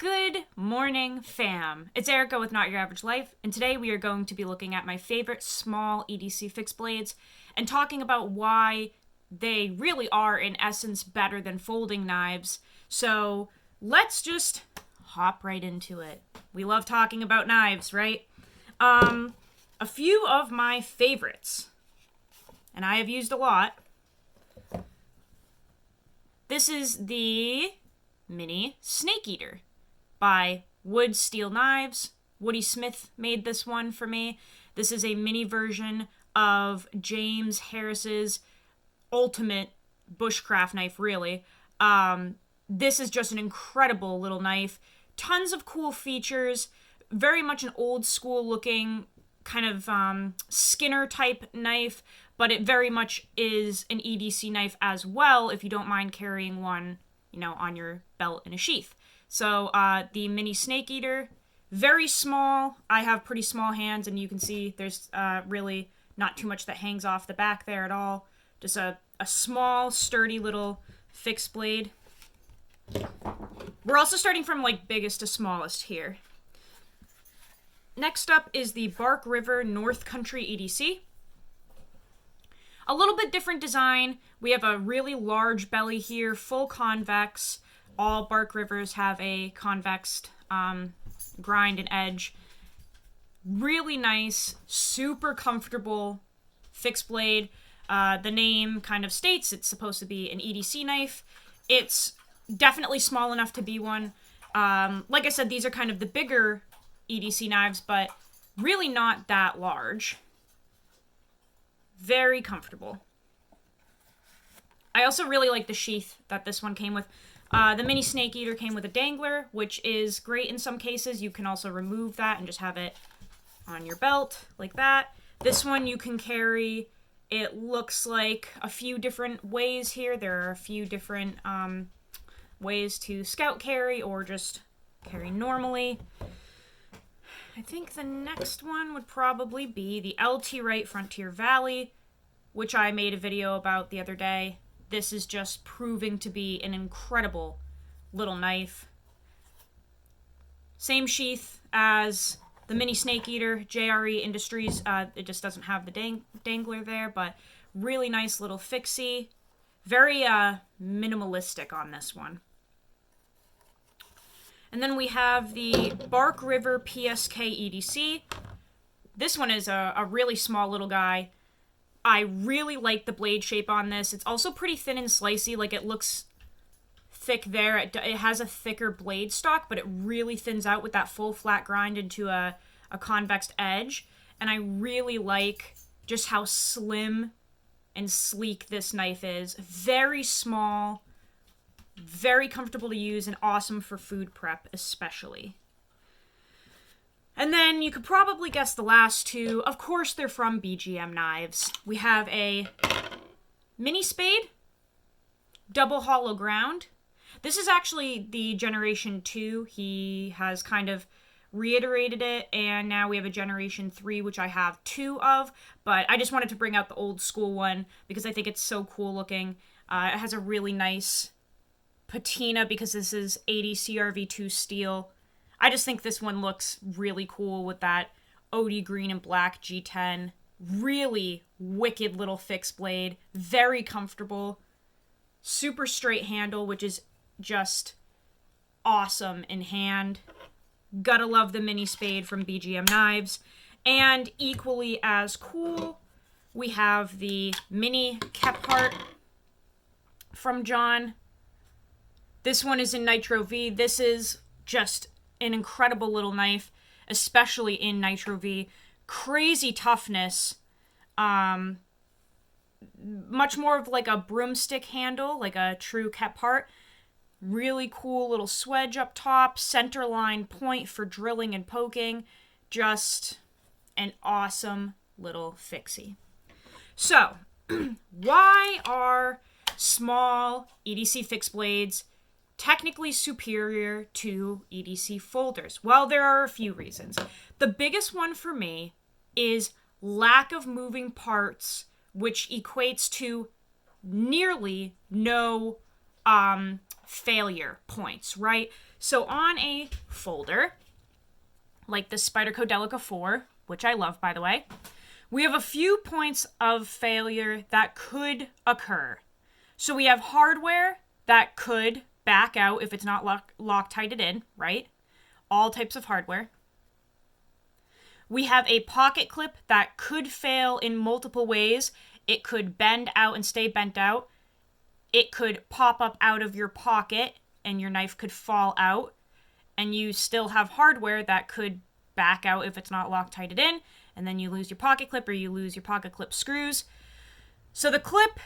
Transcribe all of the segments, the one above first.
Good morning, fam. It's Erica with Not Your Average Life, and today we are going to be looking at my favorite small EDC fixed blades and talking about why they really are, in essence, better than folding knives. So let's just hop right into it. We love talking about knives, right? A few of my favorites, and I have used a lot. This is the Mini Snake Eater by Wood Steel Knives. Woody Smith made this one for me. This is a mini version of James Harris's ultimate bushcraft knife, really. This is just an incredible little knife. Tons of cool features. Very much an old school looking kind of Skinner type knife, but it very much is an EDC knife as well if you don't mind carrying one, on your belt in a sheath. So the Mini Snake Eater, very small. I have pretty small hands, and you can see there's really not too much that hangs off the back there at all. Just a small, sturdy little fixed blade. We're also starting from biggest to smallest here. Next up is the Bark River North Country EDC. A little bit different design. We have a really large belly here, full convex. All Bark Rivers have a convex grind and edge. Really nice, super comfortable fixed blade. The name kind of states it's supposed to be an EDC knife. It's definitely small enough to be one. Like I said, these are kind of the bigger EDC knives, but really not that large. Very comfortable. I also really like the sheath that this one came with. The Mini Snake Eater came with a dangler, which is great in some cases. You can also remove that and just have it on your belt like that. This one you can carry, it looks like, a few different ways here. There are a few different ways to scout carry or just carry normally. I think the next one would probably be the LT Wright Frontier Valley, which I made a video about the other day. This is just proving to be an incredible little knife. Same sheath as the Mini Snake Eater, JRE Industries. It just doesn't have the dangler there, but really nice little fixie. Very minimalistic on this one. And then we have the Bark River PSK EDC. This one is a really small little guy. I really like the blade shape on this. It's also pretty thin and slicey. It looks thick there. It has a thicker blade stock, but it really thins out with that full flat grind into a convex edge. And I really like just how slim and sleek this knife is. Very small. Very comfortable to use and awesome for food prep, especially. And then you could probably guess the last two. Of course, they're from BGM Knives. We have a mini spade, double hollow ground. This is actually the Generation 2. He has kind of reiterated it, and now we have a Generation 3, which I have 2 of. But I just wanted to bring out the old school one because I think it's so cool looking. It has a really nice patina because this is 80 CRV2 steel. I just think this one looks really cool with that OD green and black G10. Really wicked little fixed blade. Very comfortable. Super straight handle, which is just awesome in hand. Gotta love the mini spade from BGM Knives. And equally as cool, we have the mini Kephart from John. This one is in Nitro V. This is just an incredible little knife, especially in Nitro V. Crazy toughness. Much more of a broomstick handle, like a true Kephart. Really cool little swedge up top. Center line point for drilling and poking. Just an awesome little fixie. So, why are small EDC fixed blades technically superior to EDC folders? Well, there are a few reasons. The biggest one for me is lack of moving parts, which equates to nearly no failure points, right? So on a folder, like the Spyderco Delica 4, which I love, by the way, we have a few points of failure that could occur. So we have hardware that could back out if it's not Loctited in, right? All types of hardware. We have a pocket clip that could fail in multiple ways. It could bend out and stay bent out. It could pop up out of your pocket and your knife could fall out. And you still have hardware that could back out if it's not Loctited in. And then you lose your pocket clip or you lose your pocket clip screws. So the clip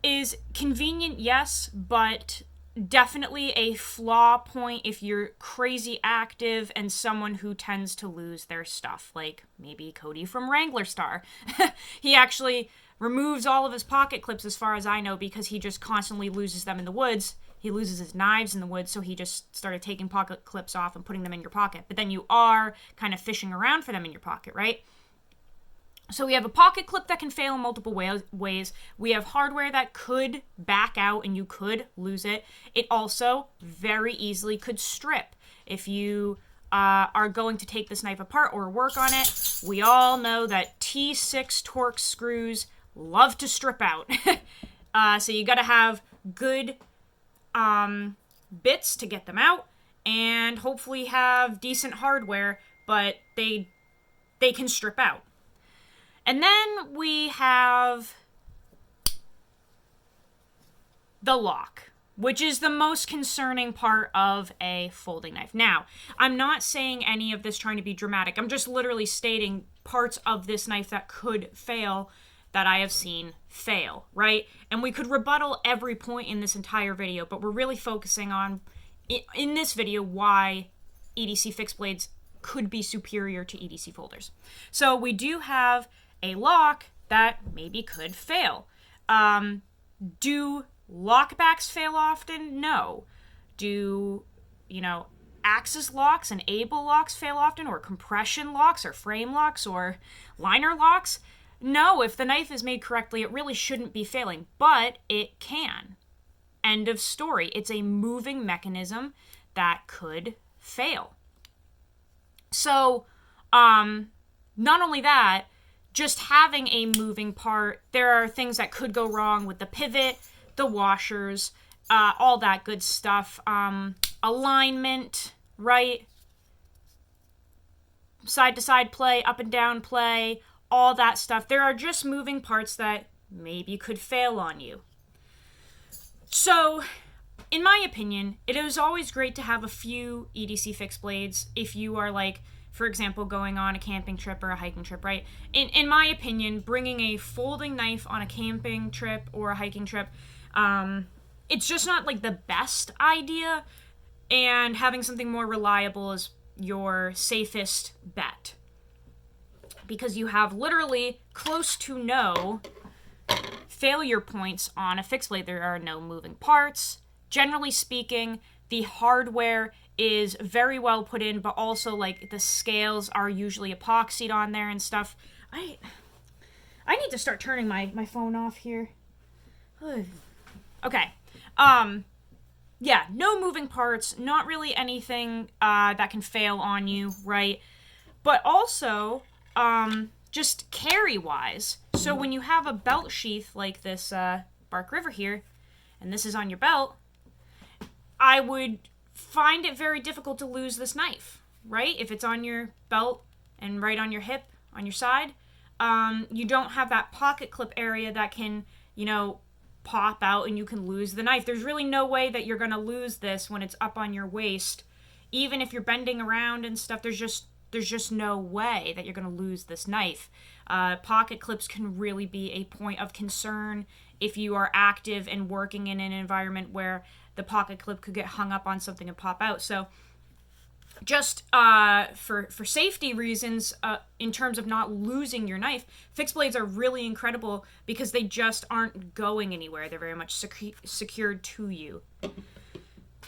is convenient, yes, but definitely a flaw point if you're crazy active and someone who tends to lose their stuff, like maybe Cody from Wrangler Star. He actually removes all of his pocket clips, as far as I know, because he just constantly loses them in the woods. He loses his knives in the woods, so he just started taking pocket clips off and putting them in your pocket. But then you are kind of fishing around for them in your pocket, right? So we have a pocket clip that can fail in multiple ways. We have hardware that could back out and you could lose it. It also very easily could strip. If you are going to take this knife apart or work on it, we all know that T6 Torx screws love to strip out. So you got to have good bits to get them out and hopefully have decent hardware, but they can strip out. And then we have the lock, which is the most concerning part of a folding knife. Now, I'm not saying any of this trying to be dramatic. I'm just literally stating parts of this knife that could fail that I have seen fail, right? And we could rebuttal every point in this entire video, but we're really focusing on, in this video, why EDC Fixed Blades could be superior to EDC folders. So we do have a lock that maybe could fail. Do lockbacks fail often? No. Do, axis locks and able locks fail often, or compression locks, or frame locks, or liner locks? No, if the knife is made correctly, it really shouldn't be failing, but it can. End of story. It's a moving mechanism that could fail. So, not only that, just having a moving part, there are things that could go wrong with the pivot, the washers, all that good stuff. Alignment, right? Side-to-side play, up and down play, all that stuff. There are just moving parts that maybe could fail on you. So, in my opinion, it is always great to have a few EDC Fixed Blades if you are, like, for example, going on a camping trip or a hiking trip, right? In my opinion, bringing a folding knife on a camping trip or a hiking trip, it's just not, like, the best idea, and having something more reliable is your safest bet. Because you have literally close to no failure points on a fixed blade. There are no moving parts. Generally speaking, the hardware is very well put in, but also, like, the scales are usually epoxied on there and stuff. I need to start turning my phone off here. Okay. Yeah, no moving parts, not really anything that can fail on you, right? But also, just carry-wise. So when you have a belt sheath like this Bark River here, and this is on your belt, I would find it very difficult to lose this knife, right? If it's on your belt and right on your hip, on your side, you don't have that pocket clip area that can, pop out and you can lose the knife. There's really no way that you're going to lose this when it's up on your waist. Even if you're bending around and stuff, there's just no way that you're going to lose this knife. Pocket clips can really be a point of concern if you are active and working in an environment where the pocket clip could get hung up on something and pop out. So just for safety reasons, in terms of not losing your knife, fixed blades are really incredible because they just aren't going anywhere. They're very much secured to you.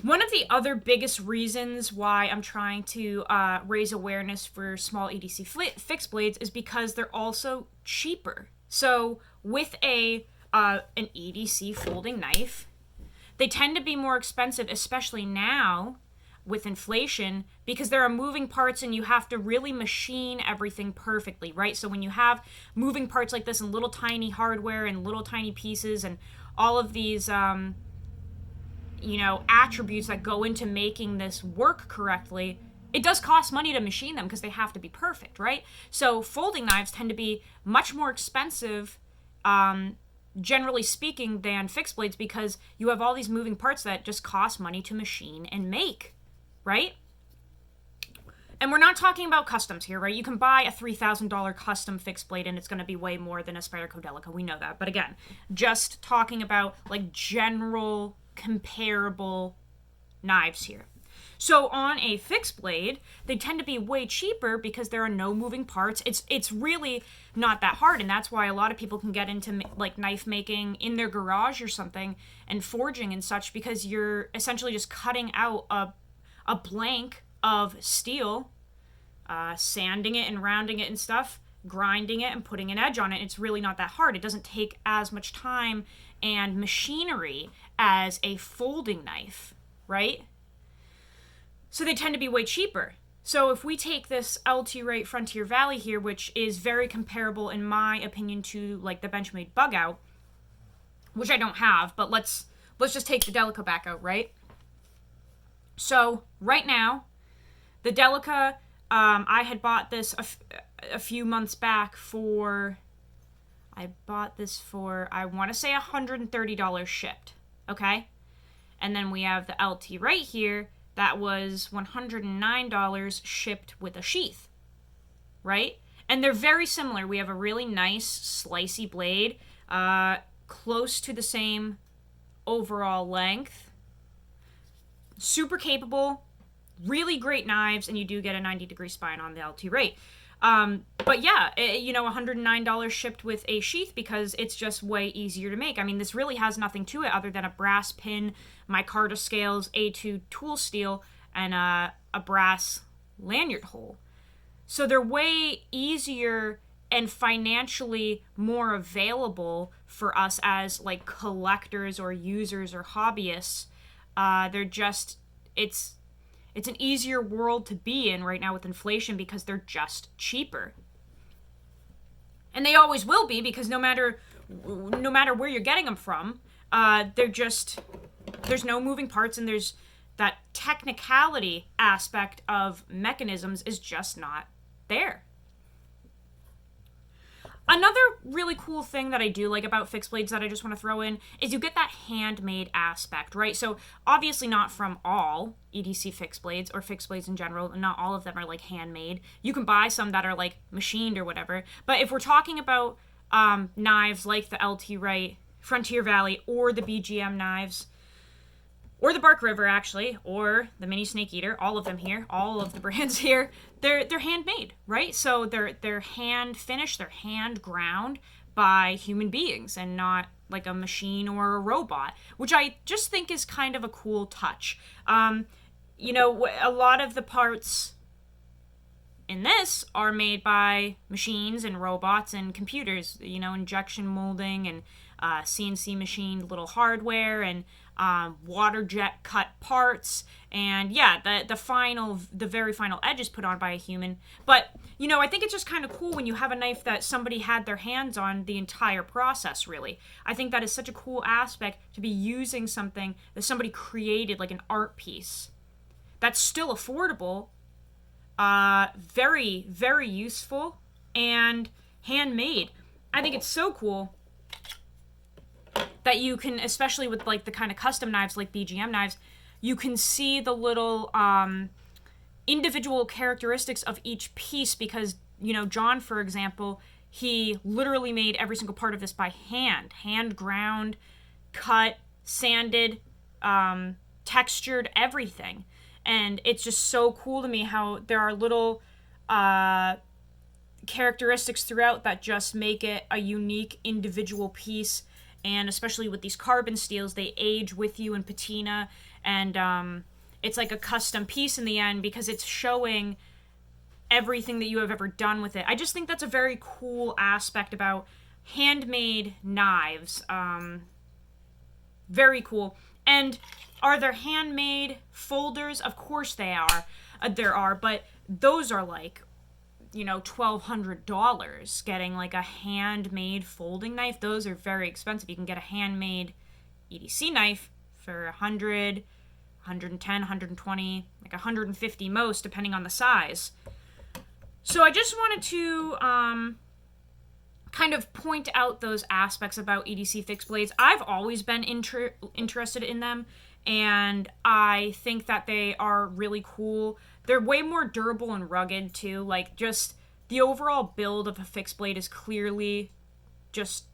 One of the other biggest reasons why I'm trying to raise awareness for small EDC fixed blades is because they're also cheaper. So with an EDC folding knife, They tend to be more expensive, especially now with inflation, because there are moving parts and you have to really machine everything perfectly, right? So when you have moving parts like this and little tiny hardware and little tiny pieces and all of these attributes that go into making this work correctly, it does cost money to machine them because they have to be perfect, right? So folding knives tend to be much more expensive, generally speaking, than fixed blades, because you have all these moving parts that just cost money to machine and make, right? And we're not talking about customs here, right? You can buy a $3,000 custom fixed blade and it's going to be way more than a Spyderco Delica. We know that. But again, just talking about like general comparable knives here. So on a fixed blade, they tend to be way cheaper because there are no moving parts. It's really not that hard, and that's why a lot of people can get into like knife making in their garage or something and forging and such, because you're essentially just cutting out a blank of steel, sanding it and rounding it and stuff, grinding it and putting an edge on it. It's really not that hard. It doesn't take as much time and machinery as a folding knife, right? So they tend to be way cheaper. So if we take this LT Rite Frontier Valley here, which is very comparable in my opinion to like the Benchmade Bug Out, which I don't have, but let's just take the Delica back out, right? So right now, the Delica, I had bought this a few months back for, I bought this for, I want to say $130 shipped, okay? And then we have the LT right here, that was $109 shipped with a sheath, right? And they're very similar. We have a really nice slicey blade, close to the same overall length. Super capable, really great knives, and you do get a 90-degree spine on the LT Rite. But yeah, $109 shipped with a sheath because it's just way easier to make. I mean, this really has nothing to it other than a brass pin, micarta scales, A2 tool steel, and a brass lanyard hole. So they're way easier and financially more available for us as like collectors or users or hobbyists. They're just, it's an easier world to be in right now with inflation because they're just cheaper. And they always will be, because no matter where you're getting them from, there's no moving parts, and there's that technicality aspect of mechanisms is just not there. Another really cool thing that I do like about fixed blades that I just want to throw in is you get that handmade aspect, right? So obviously not from all EDC fixed blades or fixed blades in general, not all of them are like handmade. You can buy some that are like machined or whatever. But if we're talking about knives like the LT Rite Frontier Valley or the BGM knives, or the Bark River actually, or the Mini Snake Eater, all of them here, all of the brands here, they're handmade, right? So they're hand finished, they're hand ground by human beings and not like a machine or a robot, which I just think is kind of a cool touch. A lot of the parts in this are made by machines and robots and computers, injection molding and CNC machined little hardware and water jet cut parts, and yeah, the very final edge is put on by a human. But I think it's just kind of cool when you have a knife that somebody had their hands on the entire process. Really, I think that is such a cool aspect to be using something that somebody created, like an art piece that's still affordable, very, very useful, and handmade. I think it's so cool that you can, especially with like the kind of custom knives like BGM knives, you can see the little individual characteristics of each piece, because John, for example, he literally made every single part of this by hand ground, cut, sanded, textured, everything. And it's just so cool to me how there are little characteristics throughout that just make it a unique individual piece. And especially with these carbon steels, they age with you in patina, and it's like a custom piece in the end because it's showing everything that you have ever done with it. I just think that's a very cool aspect about handmade knives. Very cool. And are there handmade folders? Of course they are. There are, but those are like, $1,200 getting like a handmade folding knife. Those are very expensive. You can get a handmade EDC knife for 100, 110, 120, like 150 most, depending on the size. So I just wanted to kind of point out those aspects about EDC Fixed Blades. I've always been interested in them, and I think that they are really cool. They're way more durable and rugged, too. Like, just the overall build of a fixed blade is clearly just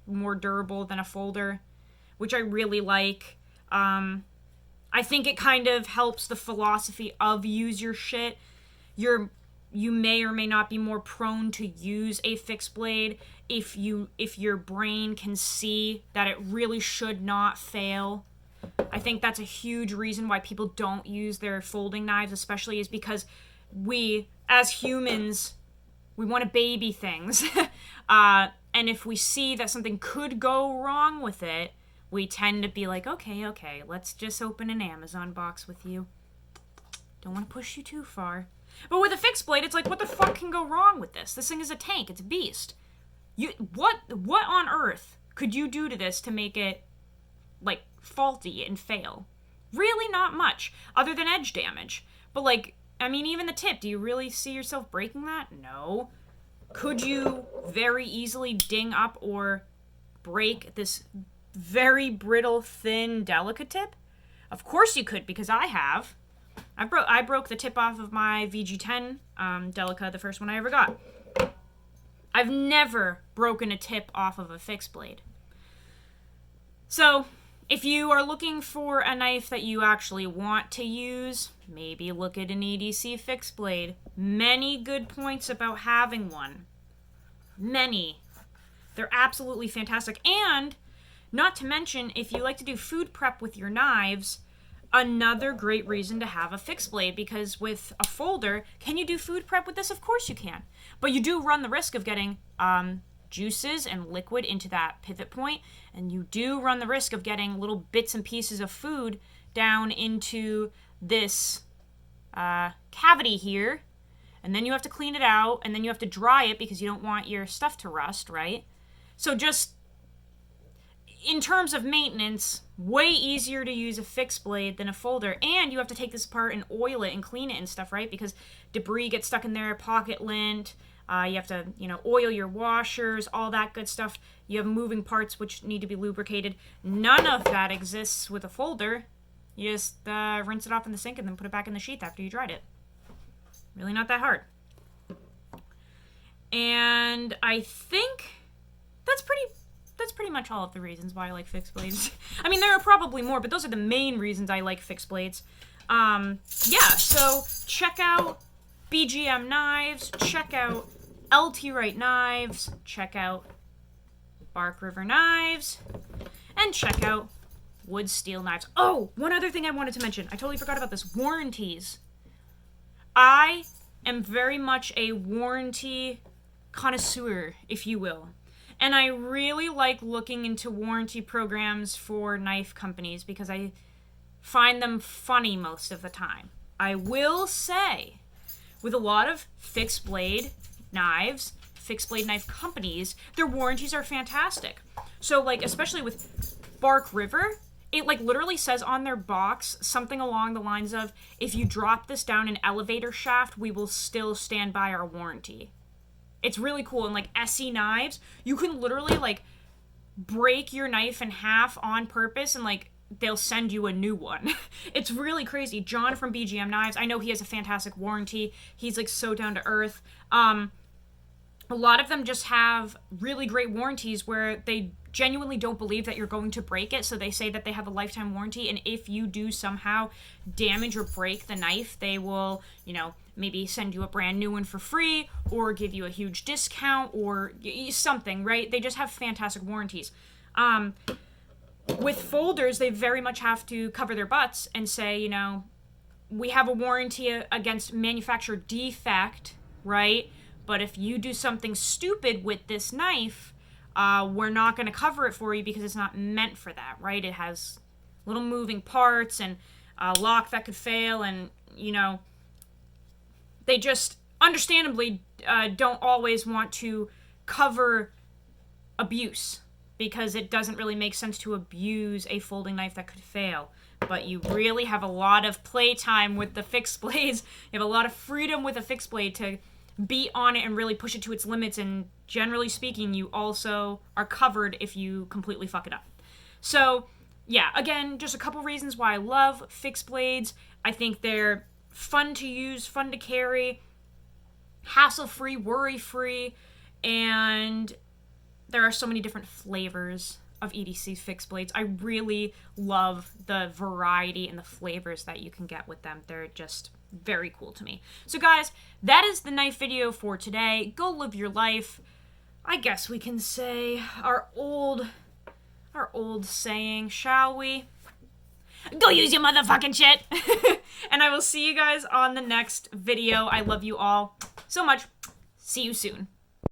more durable than a folder, which I really like. I think it kind of helps the philosophy of use your shit. You may or may not be more prone to use a fixed blade if your brain can see that it really should not fail. I think that's a huge reason why people don't use their folding knives, especially, is because we, as humans, we want to baby things. And if we see that something could go wrong with it, we tend to be like, okay, let's just open an Amazon box with you. Don't want to push you too far. But with a fixed blade, it's like, what the fuck can go wrong with this? This thing is a tank. It's a beast. What on earth could you do to this to make it, like, faulty and fail? Really not much, other than edge damage. But, like, I mean, even the tip, do you really see yourself breaking that? No. Could you very easily ding up or break this very brittle, thin Delica tip? Of course you could, because I have. I broke the tip off of my VG10 Delica, the first one I ever got. I've never broken a tip off of a fixed blade. So, if you are looking for a knife that you actually want to use, maybe look at an EDC fixed blade. Many good points about having one. Many. They're absolutely fantastic. And, not to mention, if you like to do food prep with your knives, another great reason to have a fixed blade, because with a folder, can you do food prep with this? Of course you can. But you do run the risk of getting juices and liquid into that pivot point, and you do run the risk of getting little bits and pieces of food down into this cavity here, and then you have to clean it out, and then you have to dry it because you don't want your stuff to rust, right? So just in terms of maintenance, way easier to use a fixed blade than a folder. And you have to take this apart and oil it and clean it and stuff, right? Because debris gets stuck in there, pocket lint. You have to, oil your washers, all that good stuff. You have moving parts which need to be lubricated. None of that exists with a folder. You just rinse it off in the sink and then put it back in the sheath after you dried it. Really not that hard. And I think that's pretty much all of the reasons why I like fixed blades. I mean, there are probably more, but those are the main reasons I like fixed blades. So check out BGM knives, check out LT Wright knives, check out Bark River knives, and check out Wood Steel knives. Oh, one other thing I wanted to mention. I totally forgot about this. Warranties. I am very much a warranty connoisseur, if you will. And I really like looking into warranty programs for knife companies because I find them funny most of the time. I will say, with a lot of fixed blade knives, fixed blade knife companies, their warranties are fantastic. So, like, especially with Bark River, it, like, literally says on their box something along the lines of, if you drop this down an elevator shaft, we will still stand by our warranty. It's really cool. And, like, SE knives, you can literally, like, break your knife in half on purpose and, like, they'll send you a new one. It's really crazy. John from BGM Knives, I know he has a fantastic warranty. He's, like, so down to earth. A lot of them just have really great warranties where they genuinely don't believe that you're going to break it, so they say that they have a lifetime warranty, and if you do somehow damage or break the knife, they will, maybe send you a brand new one for free, or give you a huge discount, or something, right? They just have fantastic warranties. With folders, they very much have to cover their butts and say, we have a warranty against manufacturer defect, right? But if you do something stupid with this knife, we're not going to cover it for you because it's not meant for that, right? It has little moving parts and a lock that could fail, and, you know, they just understandably don't always want to cover abuse, because it doesn't really make sense to abuse a folding knife that could fail. But you really have a lot of playtime with the fixed blades. You have a lot of freedom with a fixed blade to be on it and really push it to its limits, and generally speaking, you also are covered if you completely fuck it up. So, yeah, again, just a couple reasons why I love fixed blades. I think they're fun to use, fun to carry, hassle-free, worry-free, and there are so many different flavors of EDC fixed blades. I really love the variety and the flavors that you can get with them. They're just very cool to me. So guys, that is the knife video for today. Go live your life. I guess we can say our old saying, shall we? Go use your motherfucking shit. And I will see you guys on the next video. I love you all so much. See you soon.